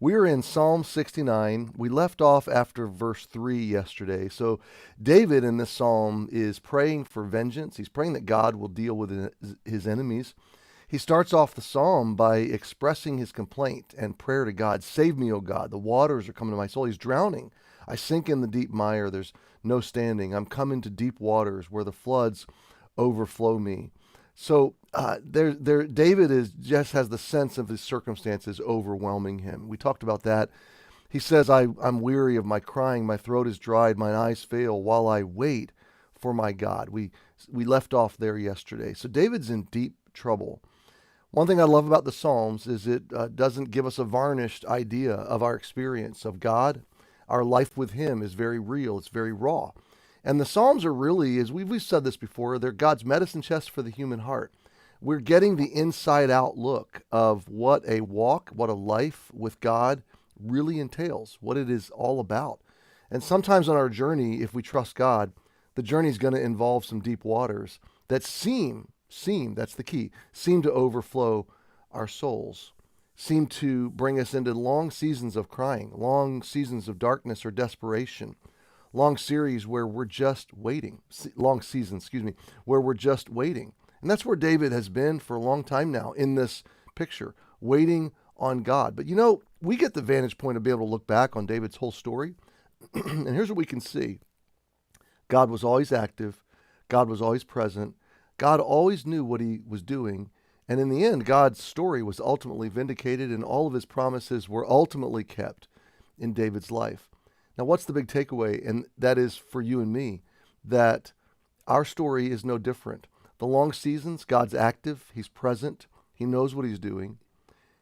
We're in Psalm 69. We left off after verse 3 yesterday. So David in this psalm is praying for vengeance. He's praying that God will deal with his enemies. He starts off the psalm by expressing his complaint and prayer to God. Save me, O God. The waters are coming to my soul. He's drowning. I sink in the deep mire. There's no standing. I'm coming to deep waters where the floods overflow me. So David just has the sense of his circumstances overwhelming him. We talked about that. He says, I'm weary of my crying. My throat is dried. My eyes fail while I wait for my God. We left off there yesterday. So David's in deep trouble. One thing I love about the Psalms is it doesn't give us a varnished idea of our experience of God. Our life with him is very real. It's very raw. And the Psalms are really, as we've said this before, they're God's medicine chest for the human heart. We're getting the inside-out look of what a walk, what a life with God really entails, what it is all about. And sometimes on our journey, if we trust God, the journey is going to involve some deep waters that seem, that's the key, seem to overflow our souls, seem to bring us into long seasons of crying, long seasons of darkness or desperation. Long series where we're just waiting, long season, where we're just waiting. And that's where David has been for a long time now in this picture, waiting on God. But we get the vantage point of being able to look back on David's whole story. And here's what we can see. God was always active. God was always present. God always knew what he was doing. And in the end, God's story was ultimately vindicated and all of his promises were ultimately kept in David's life. Now, what's the big takeaway? And that is for you and me, that our story is no different. The long seasons, God's active. He's present. He knows what he's doing.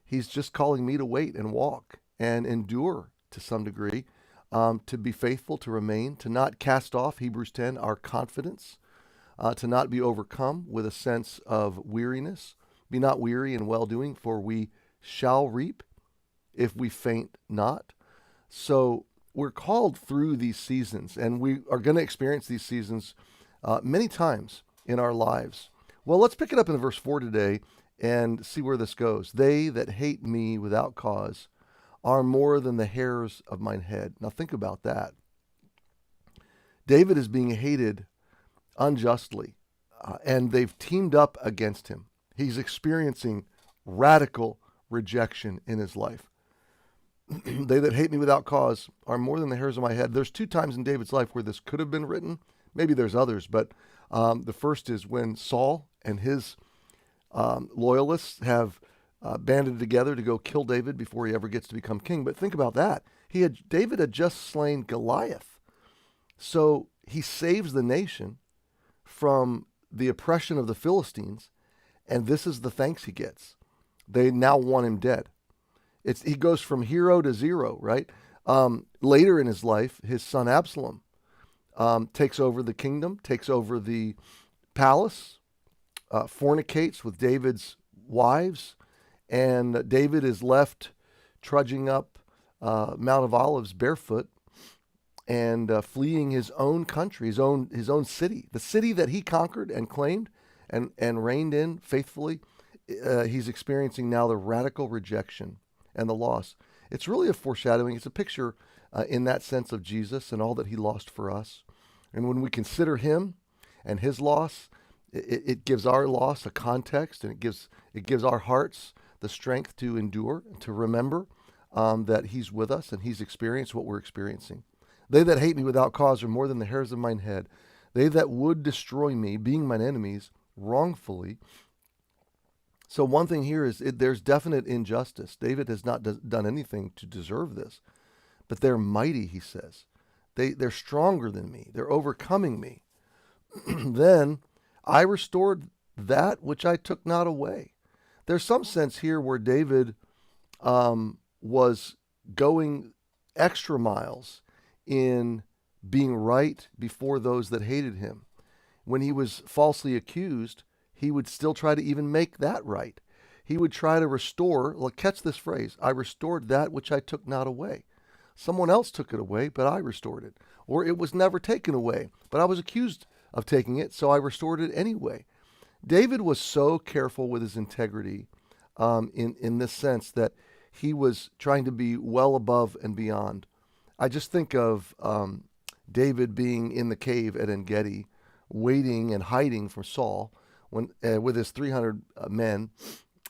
He's just calling me to wait and walk and endure to some degree, to be faithful, to remain, to not cast off, Hebrews 10, our confidence, to not be overcome with a sense of weariness. Be not weary in well-doing, for we shall reap if we faint not. So we're called through these seasons, and we are going to experience these seasons many times in our lives. Well, let's pick it up in verse 4 today and see where this goes. They that hate me without cause are more than the hairs of mine head. Now think about that. David is being hated unjustly, and they've teamed up against him. He's experiencing radical rejection in his life. They that hate me without cause are more than the hairs of my head. There's two times in David's life where this could have been written. Maybe there's others, but the first is when Saul and his loyalists have banded together to go kill David before he ever gets to become king. But think about that. David had just slain Goliath. So he saves the nation from the oppression of the Philistines, and this is the thanks he gets. They now want him dead. He goes from hero to zero, right? Later in his life, his son Absalom takes over the kingdom, takes over the palace, fornicates with David's wives, and David is left trudging up Mount of Olives barefoot and fleeing his own country, his own city, the city that he conquered and claimed and reigned in faithfully. He's experiencing now the radical rejection and the loss. It's really a foreshadowing. It's a picture in that sense of Jesus and all that he lost for us. And when we consider him and his loss, it gives our loss a context, and it gives our hearts the strength to endure and to remember that he's with us and he's experienced what we're experiencing. They that hate me without cause are more than the hairs of mine head. They that would destroy me, being mine enemies, wrongfully. So one thing here is there's definite injustice. David has not done anything to deserve this, but they're mighty, he says. They're stronger than me. They're overcoming me. Then I restored that which I took not away. There's some sense here where David was going extra miles in being right before those that hated him. When he was falsely accused, he would still try to even make that right. He would try to restore, catch this phrase, I restored that which I took not away. Someone else took it away, but I restored it. Or it was never taken away, but I was accused of taking it, so I restored it anyway. David was so careful with his integrity in this sense that he was trying to be well above and beyond. I just think of David being in the cave at En-Gedi, waiting and hiding from Saul when with his 300 men,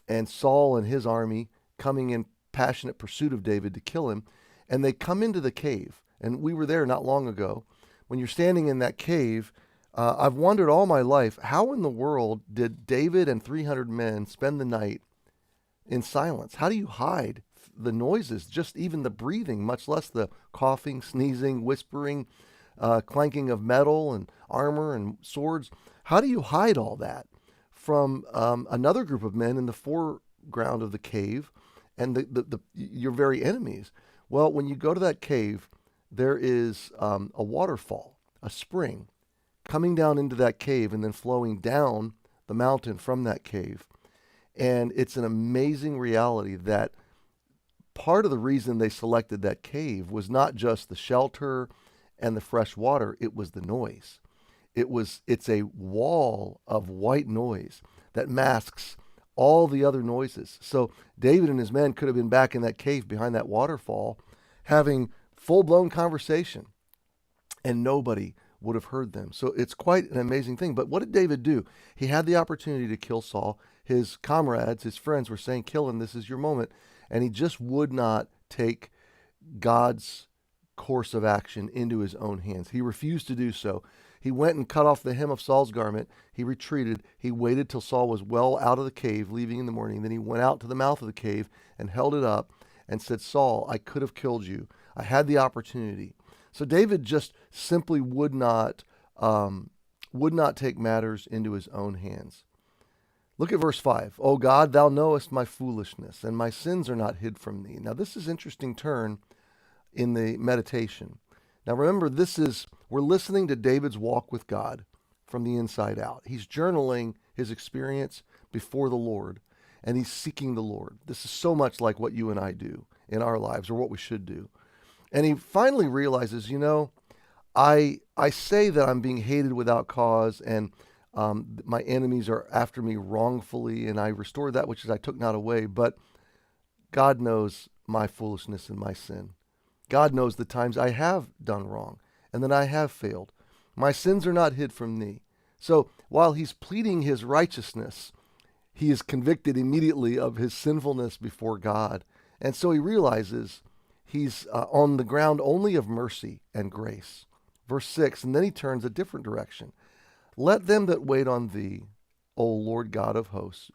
and Saul and his army coming in passionate pursuit of David to kill him. And they come into the cave. And we were there not long ago. When you're standing in that cave, I've wondered all my life, how in the world did David and 300 men spend the night in silence? How do you hide the noises, just even the breathing, much less the coughing, sneezing, whispering, clanking of metal and armor and swords? How do you hide all that from another group of men in the foreground of the cave and your very enemies? Well, when you go to that cave, there is a waterfall, a spring, coming down into that cave and then flowing down the mountain from that cave. And it's an amazing reality that part of the reason they selected that cave was not just the shelter and the fresh water, it was the noise. It's a wall of white noise that masks all the other noises. So David and his men could have been back in that cave behind that waterfall having full-blown conversation, and nobody would have heard them. So it's quite an amazing thing. But what did David do? He had the opportunity to kill Saul. His comrades, his friends were saying, kill him, this is your moment. And he just would not take God's course of action into his own hands. He refused to do so. He went and cut off the hem of Saul's garment. He retreated. He waited till Saul was well out of the cave, leaving in the morning. Then he went out to the mouth of the cave and held it up and said, Saul, I could have killed you. I had the opportunity. So David just simply would not take matters into his own hands. Look at verse 5. O God, thou knowest my foolishness, and my sins are not hid from thee. Now this is an interesting turn in the meditation. Now remember, we're listening to David's walk with God from the inside out. He's journaling his experience before the Lord, and he's seeking the Lord. This is so much like what you and I do in our lives, or what we should do. And he finally realizes, I say that I'm being hated without cause, and my enemies are after me wrongfully, and I restored that which I took not away. But God knows my foolishness and my sin. God knows the times I have done wrong and that I have failed. My sins are not hid from thee. So while he's pleading his righteousness, he is convicted immediately of his sinfulness before God. And so he realizes he's on the ground only of mercy and grace. Verse 6, and then he turns a different direction. Let them that wait on thee, O Lord God of hosts,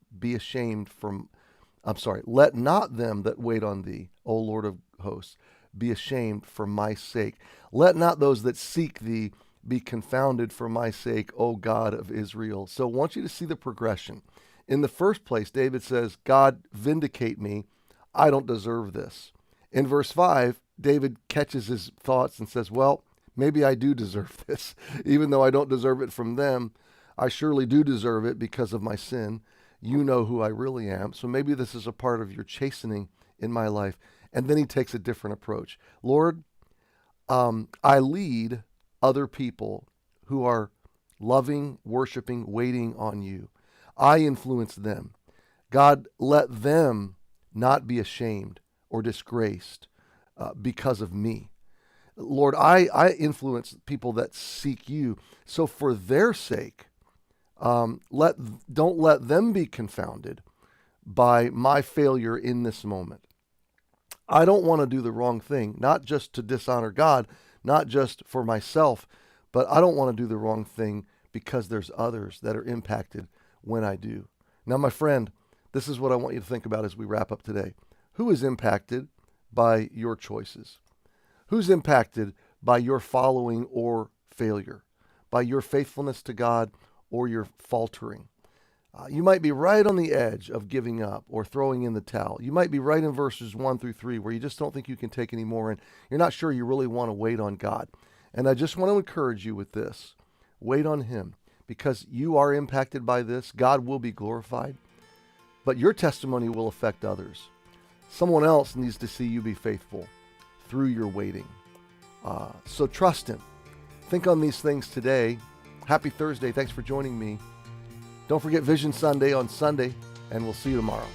let not them that wait on thee, O Lord of hosts, be ashamed for my sake. Let not those that seek thee be confounded for my sake, O God of Israel. So I want you to see the progression. In the first place, David says, God, vindicate me. I don't deserve this. In verse 5, David catches his thoughts and says, well, maybe I do deserve this. Even though I don't deserve it from them, I surely do deserve it because of my sin. You know who I really am. So maybe this is a part of your chastening in my life. And then he takes a different approach. Lord, I lead other people who are loving, worshiping, waiting on you. I influence them. God, let them not be ashamed or disgraced because of me. Lord, I influence people that seek you. So for their sake, don't let them be confounded by my failure in this moment. I don't want to do the wrong thing, not just to dishonor God, not just for myself, but I don't want to do the wrong thing because there's others that are impacted when I do. Now, my friend, this is what I want you to think about as we wrap up today. Who is impacted by your choices? Who's impacted by your following or failure? By your faithfulness to God or your faltering? You might be right on the edge of giving up or throwing in the towel. You might be right in verses 1 through 3 where you just don't think you can take any more and you're not sure you really want to wait on God. And I just want to encourage you with this. Wait on Him because you are impacted by this. God will be glorified, but your testimony will affect others. Someone else needs to see you be faithful through your waiting. So trust Him. Think on these things today. Happy Thursday. Thanks for joining me. Don't forget Vision Sunday on Sunday, and we'll see you tomorrow.